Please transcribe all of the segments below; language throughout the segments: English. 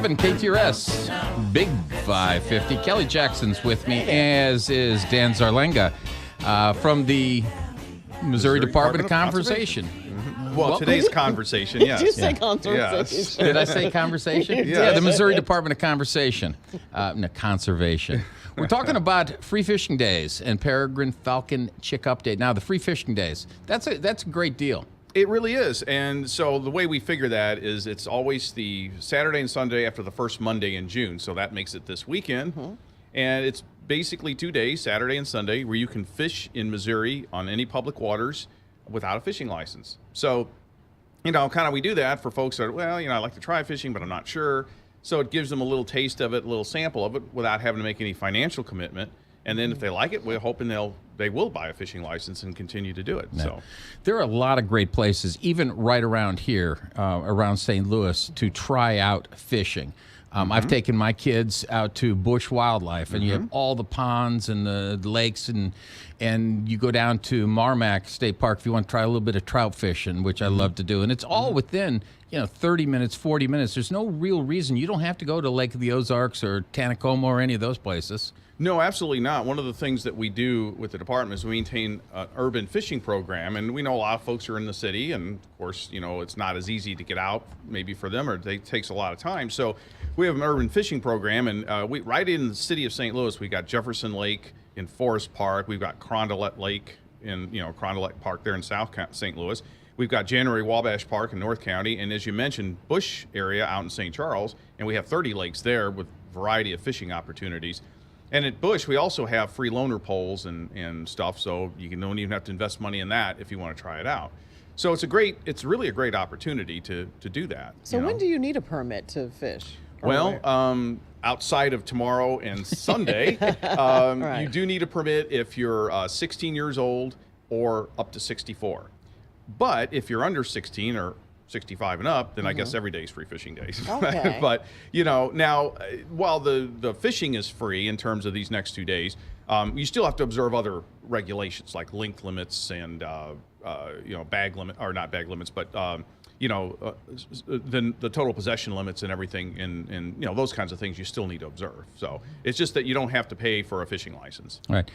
7, KTRS, Big 550. Kelly Jackson's with me, as is Dan Zarlenga from the Missouri Department of Conversation. Well, today's conversation, yes. Did you say conversation? Yes. Did I say conversation? You Yeah, did. the Missouri Department of Conversation. No, conservation. We're talking about free fishing days and Peregrine Falcon Chick Update. Now, the free fishing days, that's a great deal. It really is. And so the way we figure that is it's always the Saturday and Sunday after the first Monday in June. So that makes it this weekend. And it's basically 2 days, Saturday and Sunday, where you can fish in Missouri on any public waters without a fishing license. So, kind of we do that for folks that, I like to try fishing, but I'm not sure. So it gives them a little taste of it, a little sample of it without having to make any financial commitment. And then if they like it, we're hoping they will buy a fishing license and continue to do it. Yeah. So there are a lot of great places, even right around here, around St. Louis, to try out fishing. I've taken my kids out to Bush Wildlife, and you have all the ponds and the lakes, and you go down to Marmac State Park if you want to try a little bit of trout fishing, which I love to do. And it's all within 30 minutes, 40 minutes. There's no real reason. You don't have to go to Lake of the Ozarks or Tanacoma or any of those places. no, absolutely not. One of the things that we do with the department is we maintain an urban fishing program, and we know a lot of folks are in the city, and of course, it's not as easy to get out maybe for them, or it takes a lot of time. So we have an urban fishing program, and we right in the city of St. Louis, we got Jefferson Lake in Forest Park, we've got Carondelet Lake in Carondelet Park there in South St. Louis. We've got January Wabash Park in North County, and as you mentioned, Bush area out in St. Charles, and we have 30 lakes there with a variety of fishing opportunities. And at Bush, we also have free loaner poles and stuff, so you don't even have to invest money in that if you want to try it out. So it's really a great opportunity to do that. So when do you need a permit to fish? Well, outside of tomorrow and Sunday, you do need a permit if you're 16 years old or up to 64. But if you're under 16 or 65 and up, then I guess every day is free fishing days. Okay. But, now, while the fishing is free in terms of these next 2 days, you still have to observe other regulations like length limits and, bag limit, or not bag limits, but, the total possession limits and everything and those kinds of things you still need to observe. So it's just that you don't have to pay for a fishing license. All right.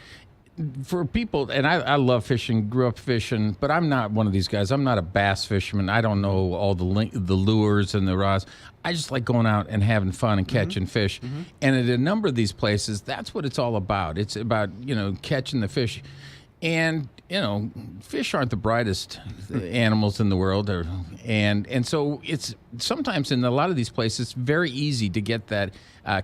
For people, and I love fishing, grew up fishing, but I'm not one of these guys. I'm not a bass fisherman. I don't know all the lures and the rods. I just like going out and having fun and catching fish. And at a number of these places, that's what it's all about. It's about, catching the fish. And, fish aren't the brightest animals in the world. And so it's sometimes in a lot of these places, very easy to get that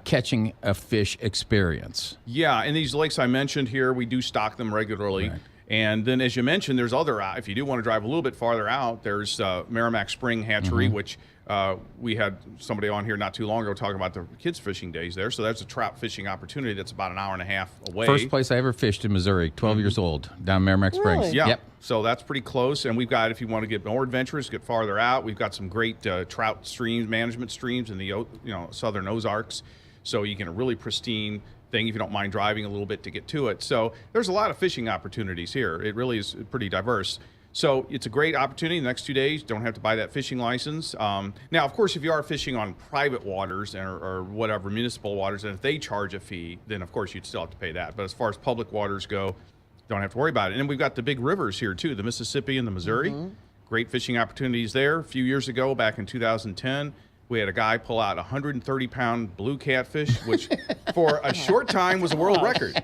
catching a fish experience. Yeah, and these lakes I mentioned here, we do stock them regularly. Right. And then, as you mentioned, there's other, if you do want to drive a little bit farther out, there's Merrimack Spring Hatchery, which we had somebody on here not too long ago talking about the kids fishing days there. So that's a trout fishing opportunity that's about an hour and a half away. First place I ever fished in Missouri, 12 years old, down Merrimack Springs. Really? Yeah. Yep. So that's pretty close. And we've got, if you want to get more adventurous, get farther out, we've got some great trout streams, management streams in the southern Ozarks. So you can a really pristine thing if you don't mind driving a little bit to get to it. So there's a lot of fishing opportunities here. It really is pretty diverse. So it's a great opportunity. The next 2 days, don't have to buy that fishing license. Now, of course, if you are fishing on private waters or whatever, municipal waters, and if they charge a fee, then of course you'd still have to pay that. But as far as public waters go, don't have to worry about it. And then we've got the big rivers here too, the Mississippi and the Missouri. Great fishing opportunities there. A few years ago, back in 2010, we had a guy pull out 130-pound blue catfish, which for a short time was a world record.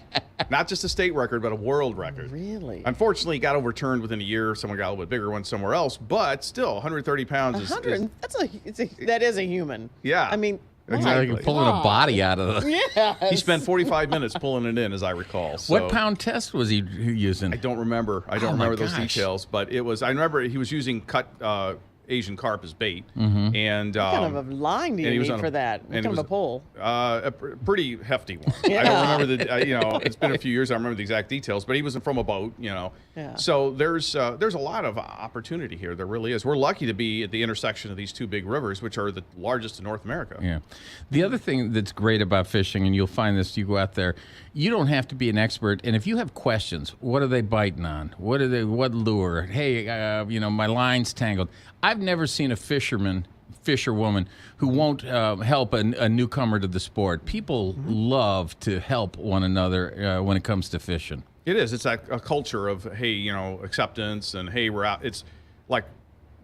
Not just a state record, but a world record. Really? Unfortunately, it got overturned within a year. Someone got a little bit bigger one somewhere else, but still, 130 pounds is that is a human. Yeah. I mean, Exactly. Like pulling a body out of the... yes. He spent 45 minutes pulling it in, as I recall. So What pound test was he using? I don't remember. I don't remember those details, but it was. I remember he was using cut Asian carp as bait, and What kind of a line do you need for that? What kind of a pole? A pretty hefty one. Yeah. I don't remember the. It's been a few years. I don't remember the exact details, but he was from a boat. Yeah. So there's a lot of opportunity here. There really is. We're lucky to be at the intersection of these two big rivers, which are the largest in North America. Yeah. The other thing that's great about fishing, and you'll find this, you go out there, you don't have to be an expert. And if you have questions, what are they biting on? What lure? Hey, my line's tangled. I've never seen a fisherman fisherwoman who won't help a newcomer to the sport. People love to help one another when it comes to fishing. It is. It's like a culture of, hey, acceptance, and hey, we're out. It's like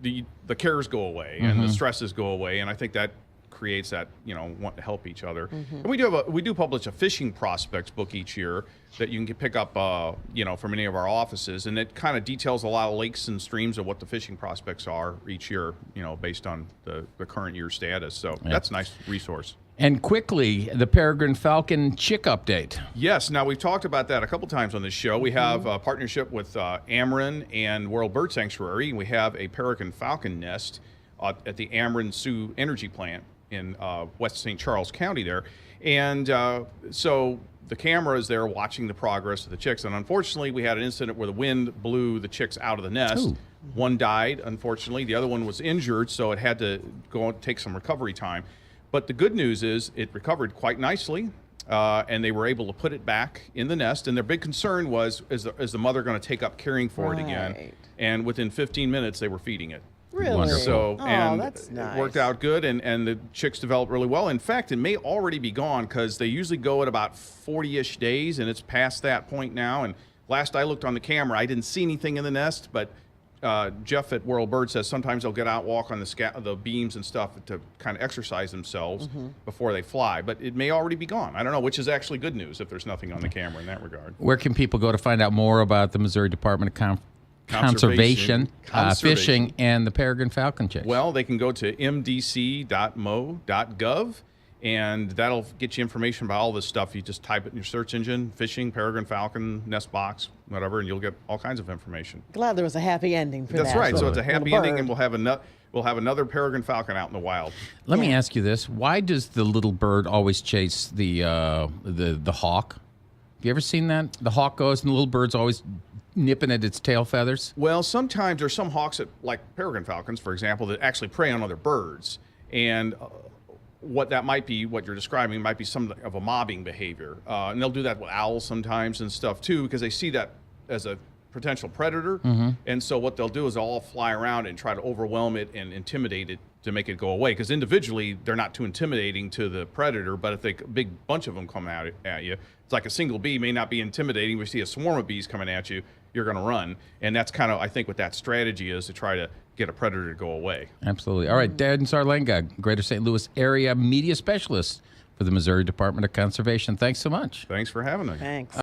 the cares go away and the stresses go away, and I think that creates that want to help each other. And we do publish a fishing prospects book each year that you can pick up from any of our offices, and it kind of details a lot of lakes and streams of what the fishing prospects are each year, based on the current year status. So that's a nice resource. And quickly, the Peregrine Falcon chick update. Yes. Now, we've talked about that a couple times on this show. We have a partnership with Ameren and World Bird Sanctuary. We have a Peregrine Falcon nest at the Ameren Sioux Energy Plant in West St. Charles County there. And so the camera is there watching the progress of the chicks. And unfortunately, we had an incident where the wind blew the chicks out of the nest. Ooh. One died, unfortunately. The other one was injured, so it had to go and take some recovery time. But the good news is it recovered quite nicely, and they were able to put it back in the nest. And their big concern was, is the mother going to take up caring for it again? And within 15 minutes, they were feeding it. Really? Wonderful. So, and that's nice. It worked out good, and the chicks developed really well. In fact, it may already be gone because they usually go at about 40-ish days, and it's past that point now. And last I looked on the camera, I didn't see anything in the nest, but Jeff at World Bird says sometimes they'll get out, walk on the beams and stuff to kind of exercise themselves before they fly. But it may already be gone. I don't know, which is actually good news if there's nothing on the camera in that regard. Where can people go to find out more about the Missouri Department of Conservation, fishing, and the Peregrine Falcon chicks? Well, they can go to mdc.mo.gov, and that'll get you information about all this stuff. You just type it in your search engine, fishing, Peregrine Falcon, nest box, whatever, and you'll get all kinds of information. Glad there was a happy ending for That's that. right. So it's a happy ending, and we'll have another Peregrine Falcon out in the wild. Let me ask you this: why does the little bird always chase the hawk? Have you ever seen that? The hawk goes, and the little bird's always nipping at its tail feathers. Well, sometimes there's some hawks that, like peregrine falcons, for example, that actually prey on other birds, and what that might be, what you're describing, might be some of a mobbing behavior, and they'll do that with owls sometimes and stuff too, because they see that as a potential predator, and so what they'll do is they'll all fly around and try to overwhelm it and intimidate it to make it go away, because individually they're not too intimidating to the predator, but if a big bunch of them come out at you, it's like a single bee may not be intimidating. We see a swarm of bees coming at you, you're going to run, and that's kind of, I think, what that strategy is, to try to get a predator to go away. Absolutely. All right, Dan Zarlenga, Greater St. Louis Area Media Specialist for the Missouri Department of Conservation. Thanks so much. Thanks for having me. Thanks.